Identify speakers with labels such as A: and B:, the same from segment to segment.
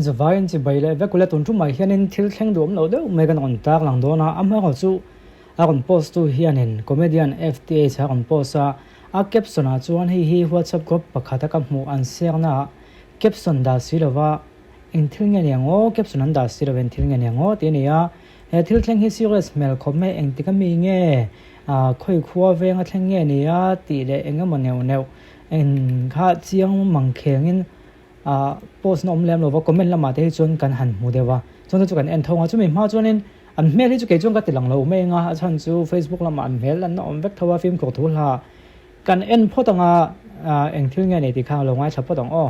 A: จะว่าอินจะไปเลยเวกุเลตุนทุ่มไม่เฮียนินทิลแข่งดูมเราเด้อไม่กันอ่อนตากหลังโดนะอันเมื่อเขาจู่อาคนโพสต์ตัวเฮียนินคอมเมดี้ FTA อาคนโพสต์อาเก็บส่วนจวนฮีหัวชับกบปะขัดกับหมู่อันเสียงนะเก็บส่วนดาสิลว่าอินทิลเงี้ยงโอเก็บส่วนนั้นดาสิลเป็นทิลเงี้ยงโอทีนี้ทิลแข่งฮิซิเรสเมลคอมเมเองติกมีเงี้ยค่อยขัวเวงแข่งเงี้ยนี่ตีเลยเองก็มันแนวเองข้าเจียงมังเข่งินโพสต์น้อมแรมเราว่าคอมเมนต์ละมาได้จนกันหันมูเดว่าจนจุกันเอ็นทงจุไม่มาจนนั้นอันเมลที่จุเกจงก็ติดหลังเราไม่งาฉันจู Facebook ละมาอันเมลแล้วน้อมเวกทว่าฟิล์มกดทุลากันเอ็นพอต้องเอ็งที่เงี้ยในที่ข้าวลงไว้ชับพอต้อง
B: เอ็ง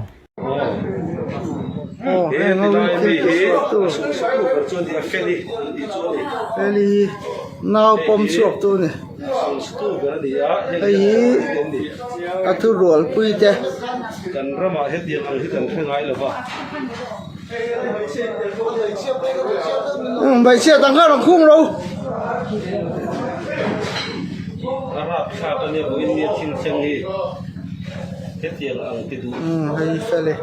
B: เอาที่ตัวเอลีนาวปมสวบตัวเนี่ยไอ้อัทุรวลปุยเจ
C: กันระมาเฮ็ดเดียร์ที่กันเพื่อไงหรือเปล่า
B: ใบเสียต่างกันเราคุ้งเรา
C: อาราบชาติเนี่ยบุญเนี่ยชิงเชียงนี่เฮ็ดเดียร์อังติดู
B: ให้เฟลเลย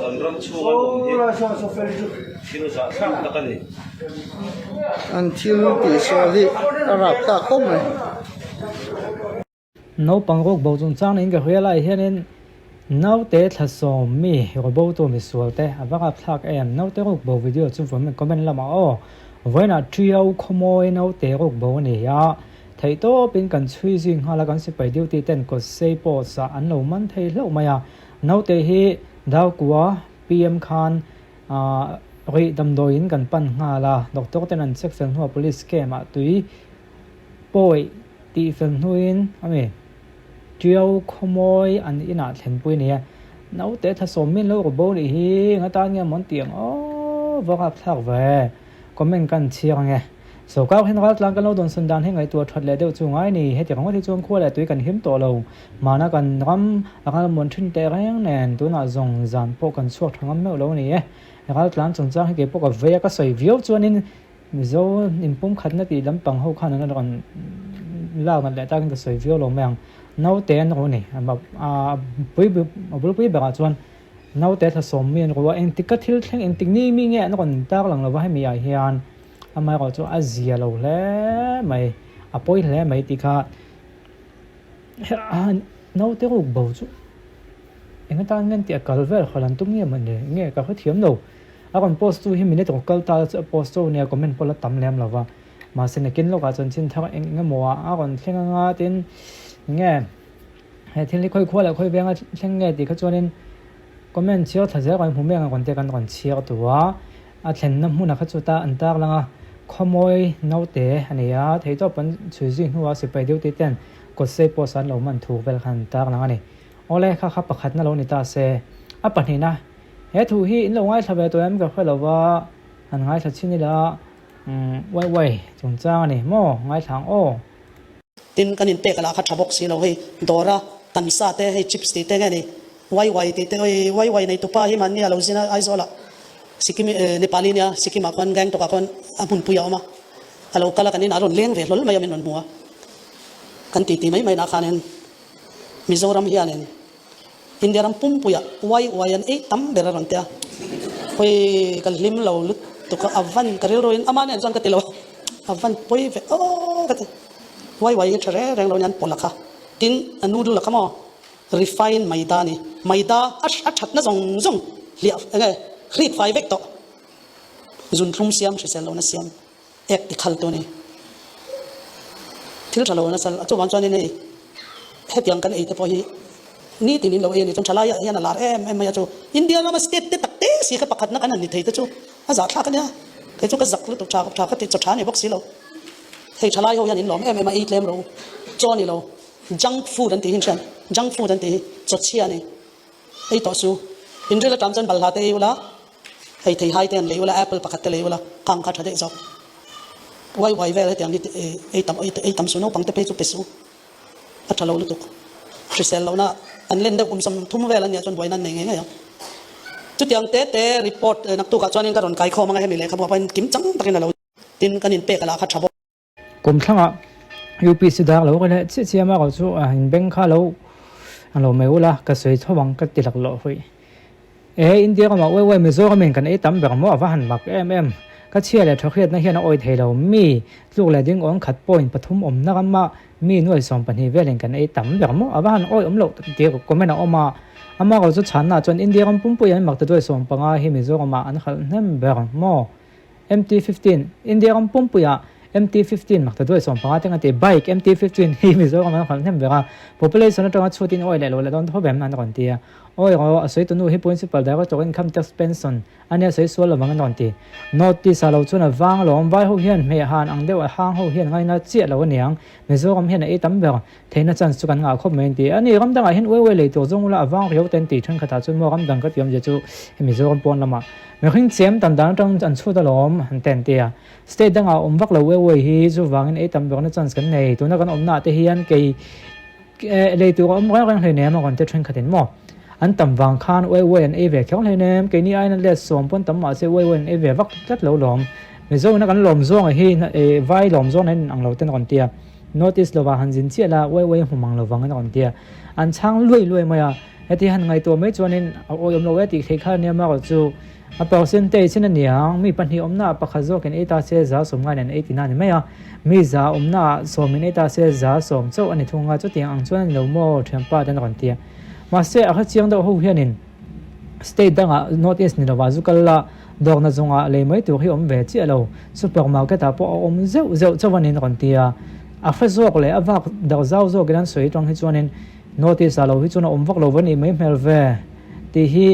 C: อันรัมชูมันที่ชิงสาข้ามตะกันนี่
B: อันที่ลูกปีสวลีอาราบตาคมเลย
A: น้องปังรกบ่จงจ้างนี่ก็เรียกอะไรเฮียนินน้าเตะทัศน์มีก็บ่ตัวมีส่วนแต่ว่ากับทักน้าเตะรกบ่วิดีโอจุดผมมันก็เป็นละมาวันน่ะเที่ยวขโมยน้าเตะรกบ่เนี่ยไทยโตเป็นกันช่วยสิ่งหาละกันสิไปเดียวตีเต้นก็เซปอสอันเรามันไทยเล่ามาน้าเตะฮีดาวกัวPM คันรีดำโดยกันปัญหาละดรเต้นนั่นเช็คเฟนหัว police แกมาตุยป่วยตีเฟนหัวอินเที่ยวขโมยอันนี้น่ะเห็นปุ้ยเนี่ยน้าเตะทัศน์มีโลกบ่นี่ฮีงั้นตอนเงี้ยมันเตียงว่ากับทักแวก็เหมือนกันเชียงไงสก้าวเห็นว่าหลังกันเราโดนสันดานให้ไงตัวทัดเลยเดี๋ยวจูงไอ้นี่ให้เจ้าของว่าที่จงขั้วเลยตัวกันหิมตัวเรามานะกันรำแล้วก็มวนทิ้งแต่แรงแน่นตัวน่ะส่งจานพวกกันช่วงทั้งนั้นไม่เรานี่แล้วก็หลังจากนั้นให้เก็บพวกกับเวียก็ใส่วิวจวนนี้มิโซนิมปุ่มขัดนาทีลำปังเขาขันนั่นกันเล่ากันแหละตั้งแต่ใส่วิวลงแมงน้าเตะนเรานี่แบบปุ้ยแบบจวนน้าเตะถ้าสมมีนก็ว่าเองติดก็ทิ้งเองติดนี่มีเงี้ยนั่นกันตั้งหลังเราว่าให้มีอะไรเฮียนทำไมก็จะอาเซียเราแล้วไม่ป่วยแล้วไม่ติดค่ะน้าเตะรูปบ่จุเองก็ตั้งเงินที่กัลเวอร์ขลังตุ้มเงี้ยมันเนี่ยเงี้ยก็เขาเทียมเราแล้วคนโพสต์ตัวที่มีในตัวกัลตาโพสต์ตัวเนี่ยก็มันพอละตำแหลมเราว่ามาเสนอกินเราก็จนชินทั้งเองก็มัวคนเช่นงาตินเงี้ยให้ที่นี่ค่อยๆแล้วค่อยเบี้ยงเช่นเงี้ยที่เขาจวนนี้ก็มันเชี่ยวถ้าจะกันผมเบี้ยงคนเดียวกันก่อนเชี่ยวตัวเช่นน้ำมันเขาจุดตาอันตรายละขโมยน้าเตะอันนี้ที่ตัวเป็นช่วยสิ่งที่ว่าสิไปเดียวติดเต้นก็เซปอสันเรามันถูกเวลคันตากลังอันนี้เอาเลยครับประคัดนั่นเราในตาเซปัจจุบันนะเฮ้ถูกที่เราง่ายทำไปตัวเองก็ค่อยเราว่าอันง่ายชัดชิ้นนี่ละไว้จงจ้างนี่โม่ง่ายทาง
D: ตินกันนินเตะกันละคัดฉบกสีเราให้ดอระตันซาเตะให้ชิปสเตะไงนี่ไว้ติเตะไว้ในตุป้าให้มันเนี่ยเราสินะไอโซละสิกิมเนปาลีเนี่ยสิกิมาคนแกงตัวคนอาบุญปุยเอามาเรากะละกันนี่น่ารุนเลี้ยงเวทล้นไม่ยอมเป็นหนุนหัวกันตีไม่นาคานินมิโซรัมเฮียนินอินเดียรัมปุ่มปุยไว้ยันตั้มเบรรันเตะไปกันลิมเราลุตุกอาวันกันเรื่องอินอามาเนี่ยจนกันติโลอาวันปุยเวกันไว้เฉยแรงเรายันปลักค่ะตินอนุดูละขโมrefine ไมด้านี่ไมด้าชัดนะซงเลี้ยไงคลิกไฟเวกโตจุนทุ่มเสียมเสียเรานะเสียมเอกติขัลตัวนี้ที่เรานะสัลจุวันจวนนี่เฮ็ดยังกันไอ้แต่พอนี่ตีนี้เราเองนี่จนชลายยันลาไม่ยาจูอินเดียเรามาสเตตตักเตะสิกับปักขัดนักอันนั้นนี่เธอจูอาจารย์ทักกันเนี่ยเธอจูก็จักลุตุชาก็ติดจุดชาเนี่ยพวกสิเราเฮ้ยชลายเขายันอินหลอมไม่อีกเล่มเราจอนี่เราจังฟูดันตีหินชันจังฟูดันตีจุดเชียนี่ไอ้ต่อสู้อินเดียเราจำจนบัลลาเตยอยู่ละไอ้ที่ไฮเทนเลยอยู่ละแอปเปิลปักขัดเลยอยู่ละกังขัดได้จบไว้เวลาที่อันนี้ไอ้ตั้มสู้น้องปังเตะไปจุดเตะสู้อัตราเราลุตุกคริสเซลเรานะอันเล่นได้สมทุ่มเวลาเนี่ยจนไว้นั่นเองไงจุดอย่างเตะรีพอร์ตนักตุกจวนนี้ก็โดนไกด์ข้อมาให้มีเลยครับว่าเป็นกิมจังตะกี้นั่นเราตินกันนินเปกละคัดชอบ
A: กลุ่มทั้งUPC ดาวเราก็เลยเชี่ยมาก็จู่เห็นแบงค์ข้าเราไม่รู้ละก็สวยทวังก็ติดหลักหล่อไป India ko ma we mizo ko min kan e tam ber mo awa han mak ka chia le thokhet na hian oi theilo mi tluk le ding ong khat point pathum om na ma mi noi som pani velen kan e tam ber mo awa han oi lo te ko comment oma ama ko chu chan na chon India kam pum pu yan mak ta doi som panga hi mizo ko ma an khal nem ber mo MT15 India kam pum pu ya MT15 mak ta doi som panga tenga te bike MT15 hi mizo ko ma khal nem bera population na tanga chutin oi le lo le don thobem nan kon tia oi ro asoi tu nu hi principal da ko to income tax pension ania sei so lo wang non ti notice alo chuna wang lom vai ho hian me han ang dewa hang ho hian ngai na che lo niang mizo kam hian e tam ber theina chan chu kan nga khop men ti ani ram dang a hin we le to zong la awang reu ten ti thang khatha chu mo ram dang ka piam je chu mizo kam pon lama me khing chem tam dang tang chan chu da lom han ten ti a state dang a wak lo we hi chu wangin e tam ber na chance kan nei tu na kan om na te hian ke le tu om ra kan ne ma kon te thang khatin mo an tam wang khan we an e ve khong le nem ke ni ai na le som pon tam ma se we an e ve vak tat lo lom me zo na kan lom zong hi e vai lom zong nen ang lo ten kon tia notice lo wa han jin che la we humang lo wang an kon tia an chang lui ma ya eti han ngai to me chonin o yom lo we ti kha ne ma ko chu a percentage chen niang mi pan hi omna pakha zo ken eta se za som ngai nen 89 ni me ya mi za omna som min eta se za som cho ani thunga chu tiang ang chuan lo mo them pa den kon tia ma se a kha chiang do ho hianin state danga notice ni lo wa zu kala dog na zonga le mai tu hi om ve chi alo supermarket a po om zeu chawanin kon tia a fa zo le awak do zau zo gran soi tong hi chuanin notice alo hi chuna om vak lo wani mai mel ve ti hi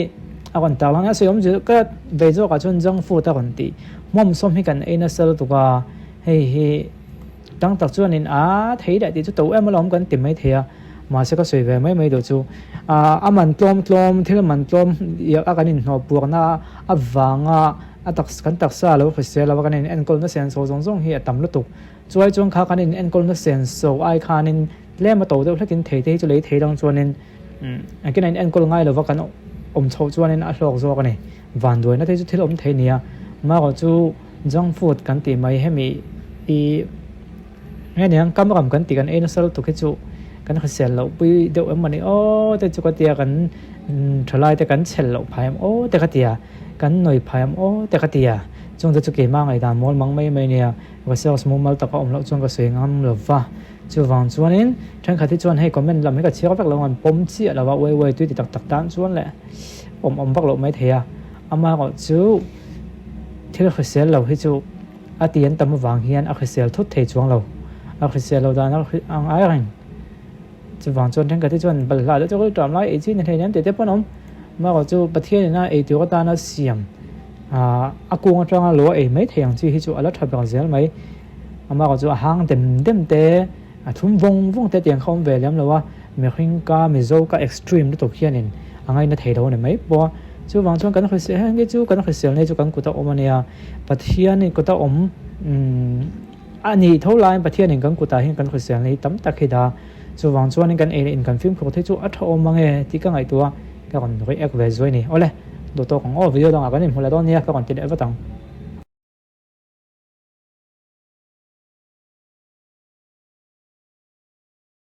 A: a kon ta lang a soi om ju ka ve zo ka chun jang fu ta kon ti mom som hi kan ena sel tu ka hi tang tak chuanin a thei da ti chu to em lom kan ti mai thea ma se ka soi ve mai do chu a man tlom thil man tlom ya a kanin no pur na awanga a tak kan tak sa lo khse la kanin en kol na sen so zong hi atam lu tu chuai chong kha kanin en kol na sen so ai khanin le ma to de hlekin thei chu le thei dang chuanin akin en kol ngai lo wa kan om chho chuanin a hlok zo ka ni van doi na thei chu thil om thei nia ma ko chu junk food kan ti mai hemi I nge niang kam kan ti kan en sal tu chu kan khsel lo pui deuh mani o te chu ka tia kan thalai te kan chhel lo phaim o te ka tia kan noi phaim o te ka tia chung chu ke ma ngai dan mol mang mai nia wa sales momal ta ka om lo chung ka sei ngam lo wa chu wang chuanin thang khati chuan hei comment lam he ka chiak vak lo ngan pom chi la wa we tu ti tak tan chuan le om vak lo mai thea ama ko chu thil khsel lo hi chu atian tam wang hian a khsel thut thei chuang lo a khsel lo dan ang ai rang chu wang chuan thang khati chuan bal la chu ko tam lai e chi ne thei nem te panom ma ko chu pathian na e tu ka ta na siam a kung atanga lo e mai theiang chi hi chu ala thabang zel mai ama ko chu hang dem te a thum vong te tiang khom ve lem lo wa me khing ka mi zo ka extreme to khianin angai na thei do ne mai po chu wang chuan kan khse hang ge chu kan khsel ne chu kan ku ta omania pathian ni ku ta om ani tholai pathian ni kan ku ta hin kan khsel nei tam tak hida chu wang chuan kan e in confirm ko the chu a tho mange ti ka ngai tua ka kon roi ek ve zoi ni ole do to kong o video dang a kan in hula don nia ka kon tin evatang